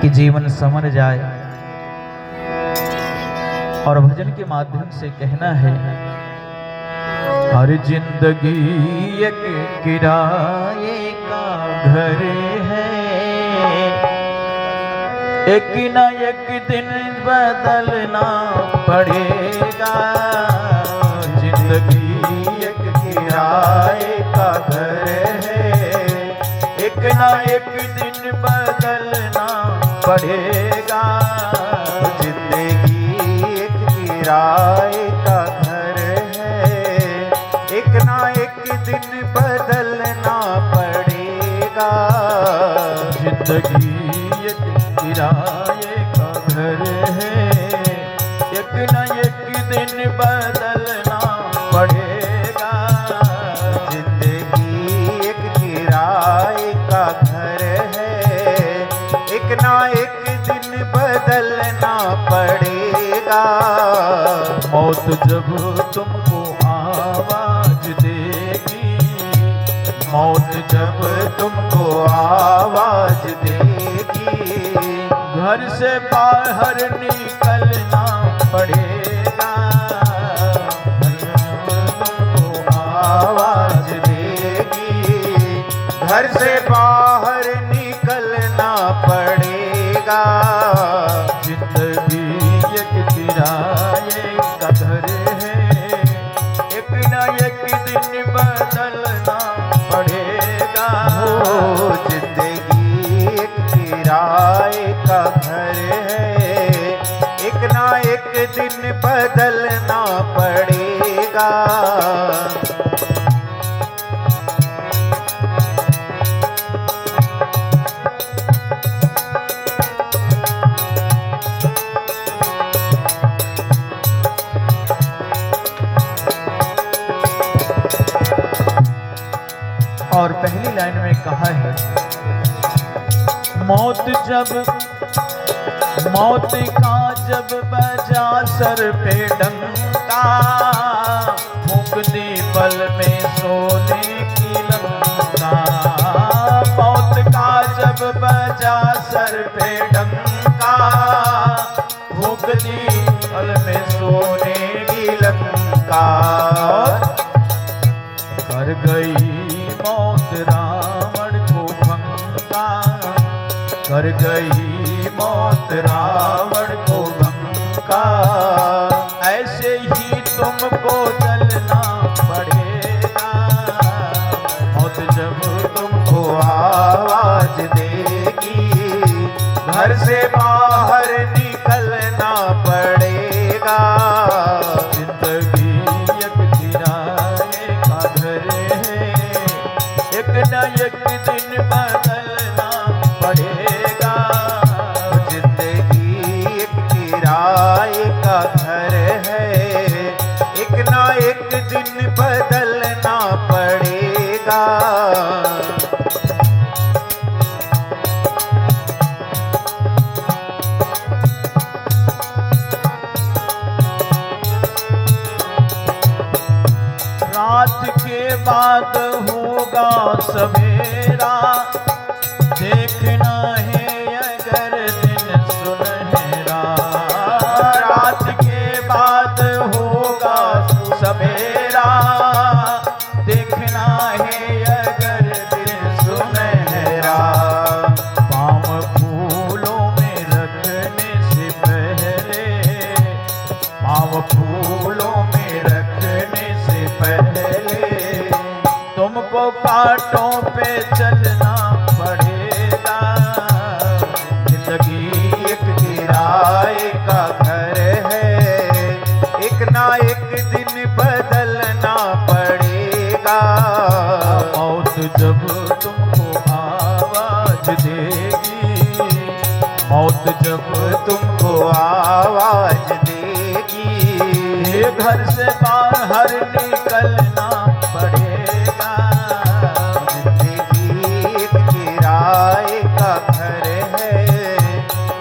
कि जीवन संवर जाए और भजन के माध्यम से कहना है, हर जिंदगी एक किराए का घर है, एक न एक दिन बदलना पड़ेगा। जिंदगी एक किराए का घर है, एक न एक दिन बदलना पड़ेगा। जिंदगी एक किराए का घर है, एक ना एक दिन बदलना पड़ेगा। जिंदगी एक किराए का घर है, एक न एक दिन बदलना पड़ेगा। जिंदगी एक किराए का घर है, एक ना एक दिन बदलना पड़ेगा। मौत जब तुमको आवाज देगी, मौत जब तुमको आवाज देगी, घर से बाहर निकलना पड़ेगा। तुमको आवाज देगी, घर से बाहर निकलना पड़ेगा। जिंदगी एक किराए का घर है, एक न एक दिन बदलना पड़ेगा। ओ जिंदगी एक किराए का घर है, एक ना एक दिन बदलना पड़ेगा। और पहली लाइन में कहा है, मौत का जब बजा सर पे डंका, फूंक दी पल में सोने की लंका। मौत का जब बजा सर पे डंका, फूंक दी पल में सोने की लंका। कर गई मौत रावण को भंगा, कर गई मौत रावण को भंगा। ऐसे ही तुमको चलना पड़ेगा। मौत जब तुमको आवाज देगी, घर से बाहर निकलना पड़ेगा। जिंदगी एक किराए का घर है, एक न एक दिन बदलना पड़ेगा। जिंदगी एक किराए का घर है, एक ना एक दिन बदलना पड़ेगा। रात के बाद होगा सवेरा, देखना है अगर दिन सुनहरा। रात के बाद होगा सवेरा, देखना है अगर दिन सुनहरा। पाँव फूलों में रखने से पहले, पाँव फूलों में रखने से पहले, तुमको कांटों पे चलना पड़ेगा। जिंदगी एक किराए का घर है, एक ना एक दिन बदलना पड़ेगा। मौत जब तुमको आवाज देगी, मौत जब तुमको आवाज देगी, ये घर से बाहर निकलना पड़ेगा। जिंदगी एक किराए का घर है,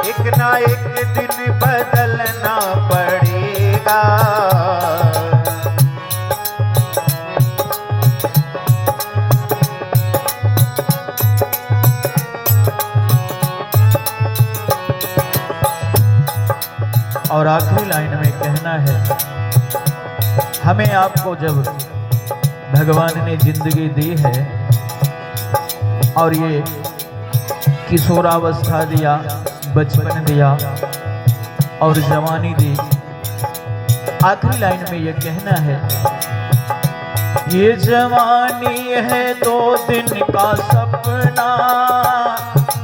एक ना एक दिन बदलना पड़ेगा। और आखिरी लाइन में कहना है, हमें आपको जब भगवान ने जिंदगी दी है और ये किशोरावस्था दिया, बचपन दिया और जवानी दी, आखिरी लाइन में ये कहना है, ये जवानी है 2 दिन का सपना,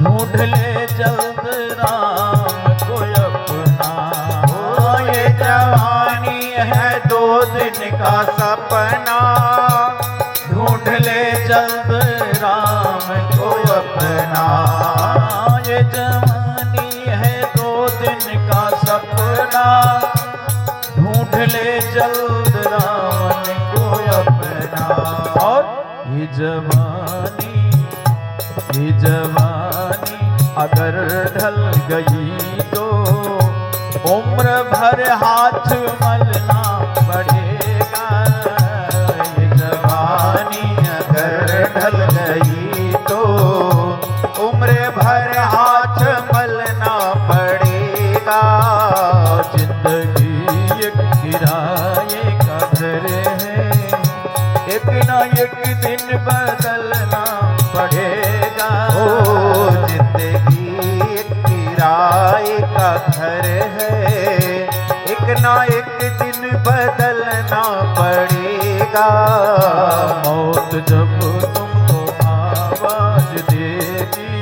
ढूंढ ले जल्द राम को अपना। ये जवानी है 2 दिन का सपना, ढूंढ ले जल्द राम को अपना। ये जवानी है 2 दिन का सपना, ढूंढ ले जल्द राम को अपना। और ये जवानी अगर ढल गई तो उम्र भर हाथ मलना पड़ेगा। ये जवानी अगर ढल गई तो उम्र भर हाथ मलना पड़ेगा। जिंदगी एक किराए का घर है, एक ना एक दिन बदलना पड़ेगा। जिंदगी एक किराए का घर है, एक ना एक दिन बदलना पड़ेगा। मौत जब तुमको आवाज देगी,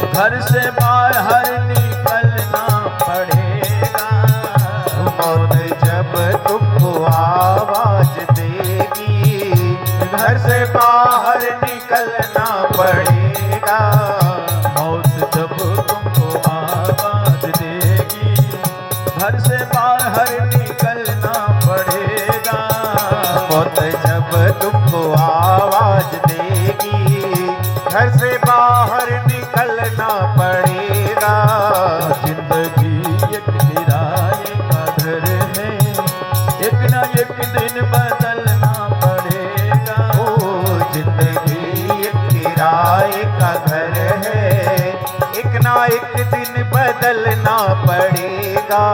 घर से बाहर निकलना पड़ेगा। मौत जब तुमको आवाज देगी, घर से बाहर निकलना पड़ेगा। मौत जब तुमको आवाज देगी, घर से बाहर निकलना पड़ेगा। मौत जब तुमको आवाज देगी, घर से बाहर निकलना पड़ेगा। जिंदगी एक किराए का घर है, एक ना एक दिन बदलना पड़ेगा। जिंदगी एक किराए का घर है, एक ना एक दिन बदलना पड़ेगा।